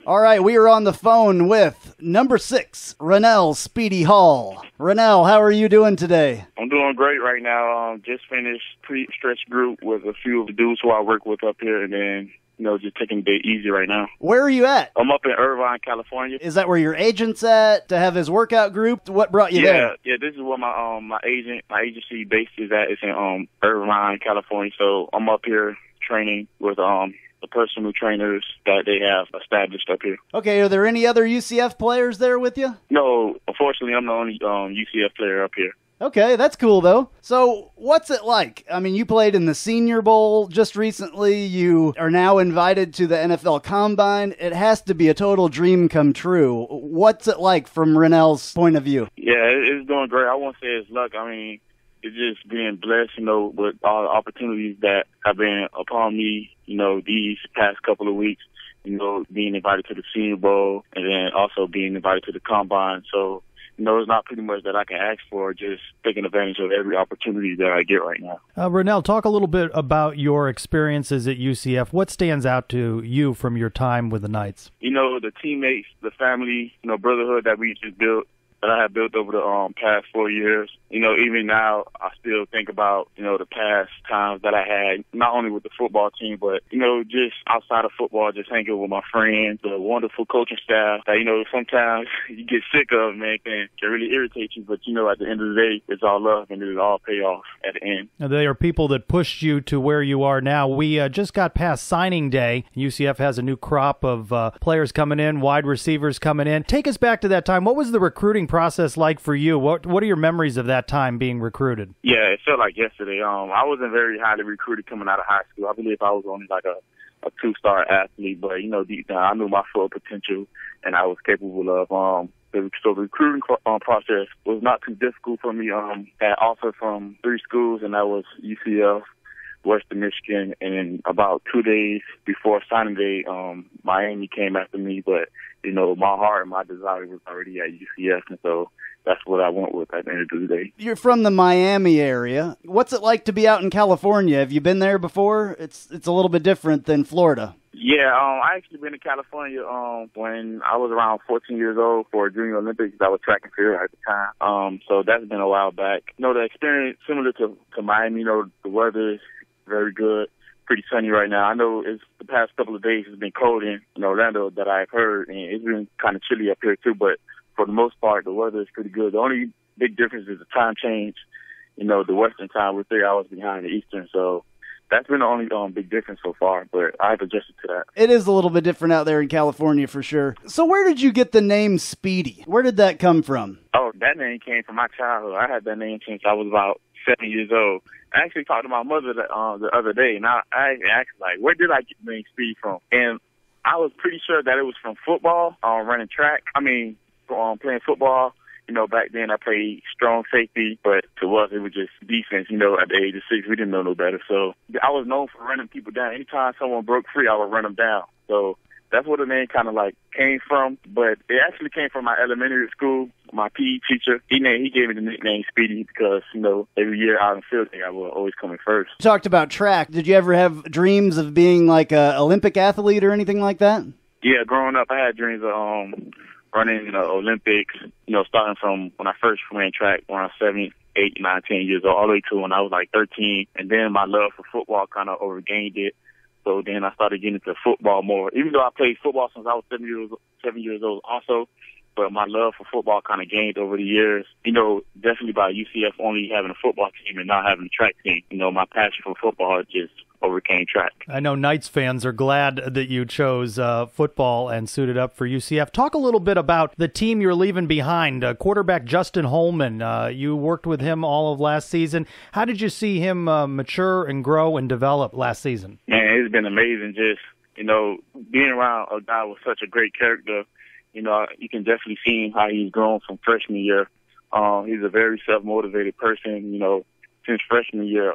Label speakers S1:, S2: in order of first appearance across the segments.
S1: All right, we are on the phone with number 6, Rannell Speedy Hall. Rannell, how are you doing today?
S2: I'm doing great right now. Just finished pre-stretch group with a few of the dudes who I work with up here, and then, just taking the day easy right now.
S1: Where are you at?
S2: I'm up in Irvine, California.
S1: Is that where your agent's at to have his workout group? What brought you there?
S2: Yeah, this is where my agency base is at. It's in Irvine, California. So I'm up here training with the personal trainers that they have established up here.
S1: Okay, are there any other UCF players there with you?
S2: No, unfortunately, I'm the only UCF player up here.
S1: Okay, that's cool, though. So what's it like? I mean, you played in the Senior Bowl just recently. You are now invited to the NFL Combine. It has to be a total dream come true. What's it like from Rannell's point of view?
S2: Yeah, it's doing great. I won't say it's luck. I mean, it's just being blessed, with all the opportunities that have been upon me, these past couple of weeks, being invited to the Senior Bowl and then also being invited to the Combine. So, it's not pretty much that I can ask for, just taking advantage of every opportunity that I get right now.
S3: Rannell, talk a little bit about your experiences at UCF. What stands out to you from your time with the Knights?
S2: The teammates, the family, brotherhood that we just built, that I have built over the past 4 years. Even now, I still think about, the past times that I had, not only with the football team, but, just outside of football, just hanging with my friends, the wonderful coaching staff that, sometimes you get sick of, man, can really irritate you. But, at the end of the day, it's all love and it'll all pay off at the end.
S3: Now, they are people that pushed you to where you are now. We just got past signing day. UCF has a new crop of players coming in, wide receivers coming in. Take us back to that time. What was the recruiting process like for you? What are your memories of that time being recruited?
S2: Yeah, it felt like yesterday. I wasn't very highly recruited coming out of high school. I believe I was only like a 2-star athlete, but deep down I knew my full potential and I was capable of. So the recruiting process was not too difficult for me. I had offers from 3 schools, and that was UCF, Western Michigan, and then about 2 days before signing day, Miami came after me. But my heart and my desire was already at UCF, and so that's what I went with at the end of the day.
S1: You're from the Miami area. What's it like to be out in California? Have you been there before? It's a little bit different than Florida.
S2: Yeah, I actually been to California when I was around 14 years old for Junior Olympics. I was track and field at the time. So that's been a while back. The experience similar to Miami. The weather is very good. Pretty sunny right now. I know it's the past couple of days it's been cold in Orlando that I've heard, and it's been kind of chilly up here too. But for the most part, the weather is pretty good. The only big difference is the time change. The Western time, we're 3 hours behind the Eastern, so that's been the only big difference so far, but I've adjusted to that.
S1: It is a little bit different out there in California for sure. So where did you get the name Speedy? Where did that come from?
S2: Oh, that name came from my childhood. I had that name since I was about 7 years old. I actually talked to my mother the other day, and I asked, where did I get the name Speedy from? And I was pretty sure that it was from football, running track. I mean, playing football. Back then I played strong safety, but to us it was just defense. At the age of 6, we didn't know no better. So I was known for running people down. Anytime someone broke free, I would run them down. So that's where the name kind of came from. But it actually came from my elementary school. My PE teacher, he gave me the nickname Speedy because, every year out in field day I would always come in first.
S1: You talked about track. Did you ever have dreams of being like an Olympic athlete or anything like that?
S2: Yeah, growing up I had dreams of running Olympics, starting from when I first ran track when I was 7, 8, 9, 10 years old, all the way to when I was 13. And then my love for football kind of overgained it. So then I started getting into football more. Even though I played football since I was 7 years old also, but my love for football kind of gained over the years. Definitely by UCF only having a football team and not having a track team. My passion for football just overcame track.
S3: I know Knights fans are glad that you chose football and suited up for UCF. Talk a little bit about the team you're leaving behind. Quarterback Justin Holman, you worked with him all of last season. How did you see him mature and grow and develop last season?
S2: Man, it's been amazing just, being around a guy with such a great character. You can definitely see how he's grown from freshman year. He's a very self-motivated person. Since freshman year,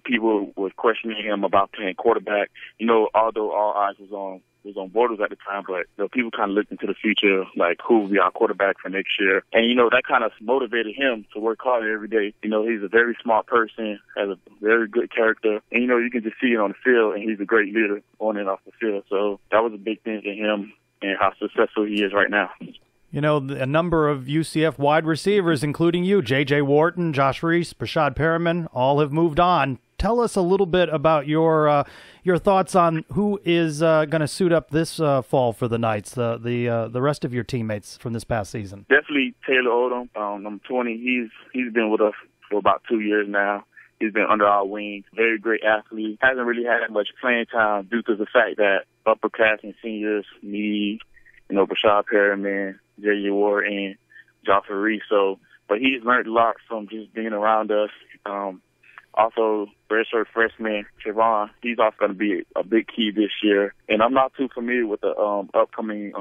S2: people were questioning him about playing quarterback. Although all eyes was on was on Bortles at the time, but people kind of looked into the future, like who will be our quarterback for next year. And, that kind of motivated him to work harder every day. He's a very smart person, has a very good character. And, you can just see it on the field, and he's a great leader on and off the field. So that was a big thing for him and how successful he is right now.
S3: A number of UCF wide receivers, including you, J.J. Wharton, Josh Reese, Brashad Perriman, all have moved on. Tell us a little bit about your thoughts on who is going to suit up this fall for the Knights, the rest of your teammates from this past season.
S2: Definitely Taylor Odom, number 20. He's been with us for about 2 years now. He's been under our wing. Very great athlete. Hasn't really had that much playing time due to the fact that upperclassmen seniors need, Brashad Perriman, J.J. Ward, and Joshua Reese. But he's learned a lot from just being around us. Also, redshirt freshman Trevon, he's also going to be a big key this year. And I'm not too familiar with the upcoming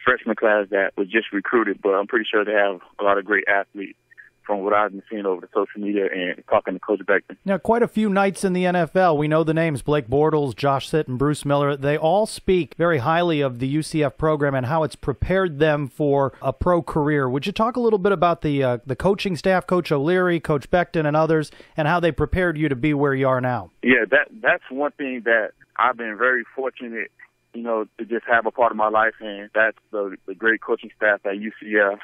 S2: freshman class that was just recruited, but I'm pretty sure they have a lot of great athletes from what I've been seeing over the social media and talking to Coach Beckton.
S3: Now, quite a few Knights in the NFL. We know the names Blake Bortles, Josh Sitt, and Bruce Miller. They all speak very highly of the UCF program and how it's prepared them for a pro career. Would you talk a little bit about the coaching staff, Coach O'Leary, Coach Beckton, and others, and how they prepared you to be where you are now? Yeah,
S2: that's one thing that I've been very fortunate, to just have a part of my life, and that's the great coaching staff at UCF.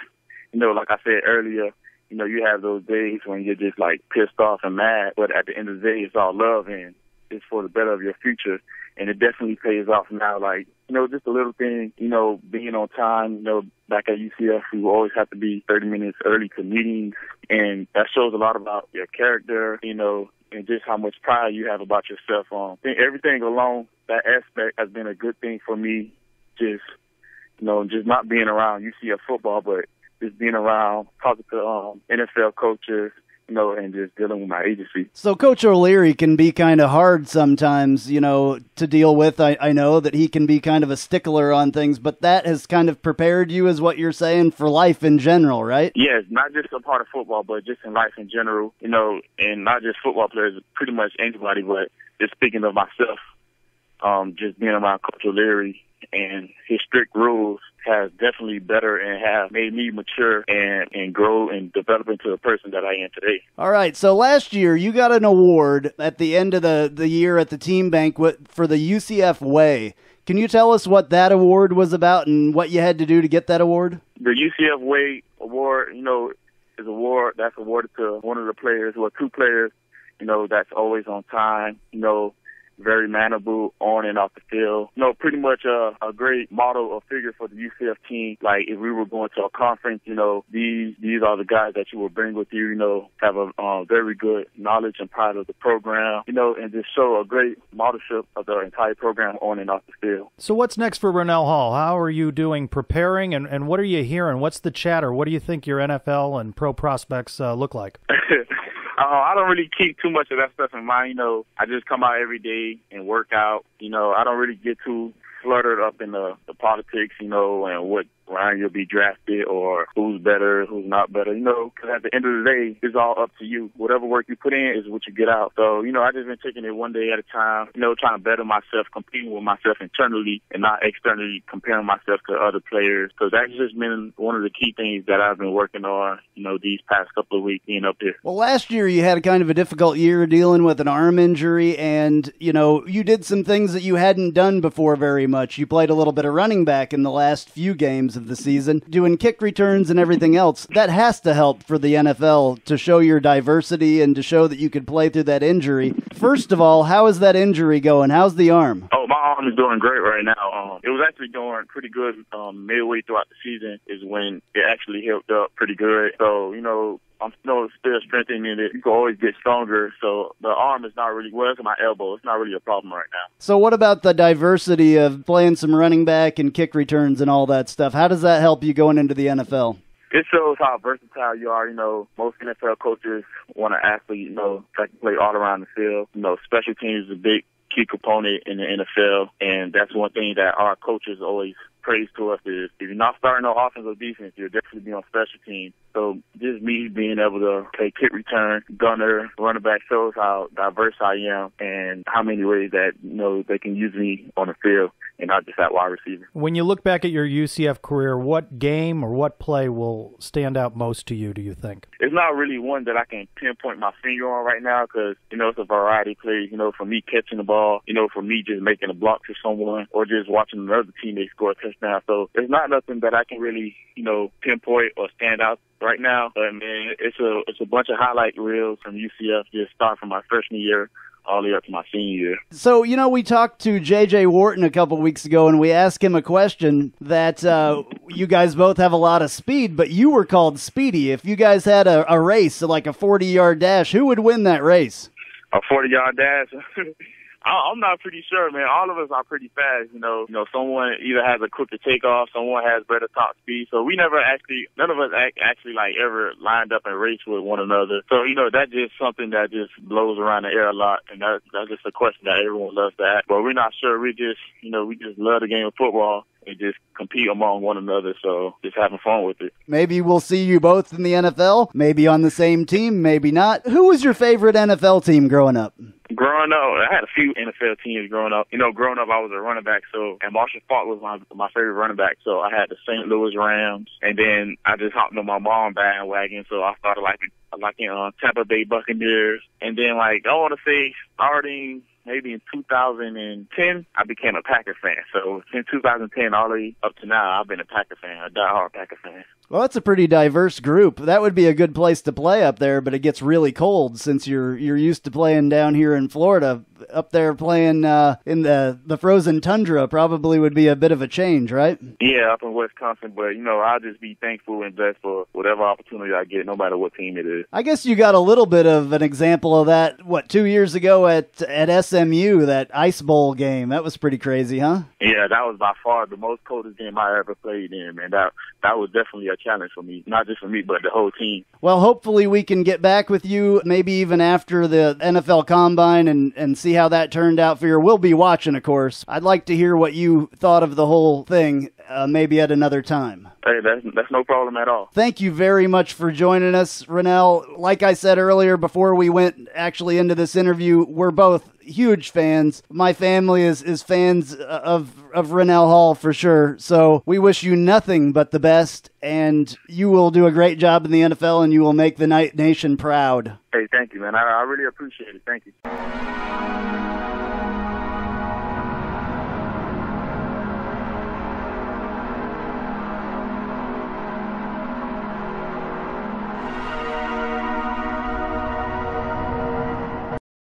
S2: Like I said earlier, you have those days when you're just like pissed off and mad, but at the end of the day, it's all love and it's for the better of your future. And it definitely pays off now. Like, just a little thing, being on time, back at UCF, we will always have to be 30 minutes early to meetings. And that shows a lot about your character, and just how much pride you have about yourself. I think everything along that aspect has been a good thing for me. Just not being around UCF football, but just being around, talking to NFL coaches, and just dealing with my agency.
S1: So Coach O'Leary can be kind of hard sometimes, to deal with. I know that he can be kind of a stickler on things, but that has kind of prepared you, is what you're saying, for life in general, right?
S2: Yes, not just a part of football, but just in life in general, and not just football players, pretty much anybody, but just speaking of myself, just being around Coach O'Leary and his strict rules has definitely better and have made me mature and grow and develop into the person that I am today.
S1: All right, so last year you got an award at the end of the year at the team banquet for the UCF Way. Can you tell us what that award was about and what you had to do to get that award?
S2: The UCF Way Award, is an award that's awarded to one of the players, or two players, that's always on time, very mannerable on and off the field. Pretty much a great model or figure for the UCF team. Like, if we were going to a conference, these are the guys that you will bring with you, have a very good knowledge and pride of the program, and just show a great modelship of the entire program on and off the field.
S3: So what's next for Rannell Hall? How are you doing preparing, and what are you hearing? What's the chatter? What do you think your NFL and pro prospects look like?
S2: I don't really keep too much of that stuff in mind. I just come out every day and work out. I don't really get too fluttered up in the politics, and what round you'll be drafted or who's better, who's not better, because at the end of the day, it's all up to you. Whatever work you put in is what you get out. So, I just been taking it one day at a time, trying to better myself, competing with myself internally and not externally comparing myself to other players. Because that's just been one of the key things that I've been working on, these past couple of weeks being up here.
S1: Well, last year you had a kind of a difficult year dealing with an arm injury, and, you did some things that you hadn't done before very much. You played a little bit of running back in the last few games of the season, doing kick returns and everything else. That has to help for the NFL to show your diversity and to show that you could play through that injury. First of all, how is that injury going? How's the arm?
S2: Oh, my arm is doing great right now. It was actually doing pretty good midway throughout the season is when it actually healed up pretty good. So, I'm still strengthening it. You can always get stronger. So the arm is not really, it's my elbow. It's not really a problem right now.
S1: So what about the diversity of playing some running back and kick returns and all that stuff? How does that help you going into the NFL?
S2: It shows how versatile you are. Most NFL coaches want an athlete, that can play all around the field. Special teams is a big key component in the NFL, and that's one thing that our coaches always praise to us is if you're not starting on offense or defense, you'll definitely be on special teams. So just me being able to play kick return, gunner, running back shows how diverse I am and how many ways that, they can use me on the field. and not just at wide receiver.
S3: When you look back at your UCF career, what game or what play will stand out most to you, do you think?
S2: It's not really one that I can pinpoint my finger on right now because, it's a variety of plays, for me catching the ball, for me just making a block to someone or just watching another teammate score a touchdown. So it's not nothing that I can really, pinpoint or stand out right now. But, man, it's a bunch of highlight reels from UCF just start from my freshman year all the way up to my senior year.
S1: So, we talked to J.J. Wharton a couple weeks ago, and we asked him a question that you guys both have a lot of speed, but you were called Speedy. If you guys had a race, like a 40-yard dash, who would win that race?
S2: A 40-yard dash? I'm not pretty sure, man. All of us are pretty fast, someone either has a quicker takeoff, someone has better top speed. So we never none of us actually like ever lined up and raced with one another. So, that's just something that just blows around the air a lot. And that's just a question that everyone loves to ask. But we're not sure. We just, we just love the game of football and just compete among one another. So just having fun with it.
S1: Maybe we'll see you both in the NFL, maybe on the same team, maybe not. Who was your favorite NFL team growing up?
S2: Growing up, I had a few NFL teams growing up. Growing up, I was a running back, and Marshall Faulk was my favorite running back. So I had the St. Louis Rams, and then I just hopped on my mom bandwagon. So I started liking Tampa Bay Buccaneers, and then I want to say starting maybe in 2010, I became a Packer fan. So since 2010 all the way up to now, I've been a Packer fan, a diehard Packer fan.
S1: Well, that's a pretty diverse group. That would be a good place to play up there, but it gets really cold since you're used to playing down here in Florida. Up there playing in the frozen tundra probably would be a bit of a change, right?
S2: Yeah, up in Wisconsin, but I'll just be thankful and blessed for whatever opportunity I get, no matter what team it is.
S1: I guess you got a little bit of an example of that, 2 years ago at SMU, that Ice Bowl game. That was pretty crazy, huh?
S2: Yeah, that was by far the most coldest game I ever played in, man. That was definitely a challenge for me, not just for me, but the whole team.
S1: Well, hopefully we can get back with you maybe even after the NFL Combine and see how that turned out for you. We'll be watching, of course. I'd like to hear what you thought of the whole thing, maybe at another time.
S2: Hey, that's no problem at all.
S1: Thank you very much for joining us, Rannell. Like I said earlier, before we went actually into this interview, we're both huge fans. My family is fans of Rannell Hall for sure. So we wish you nothing but the best, and you will do a great job in the NFL, and you will make the Knight Nation proud.
S2: Hey, thank you, man. I really appreciate it. Thank you.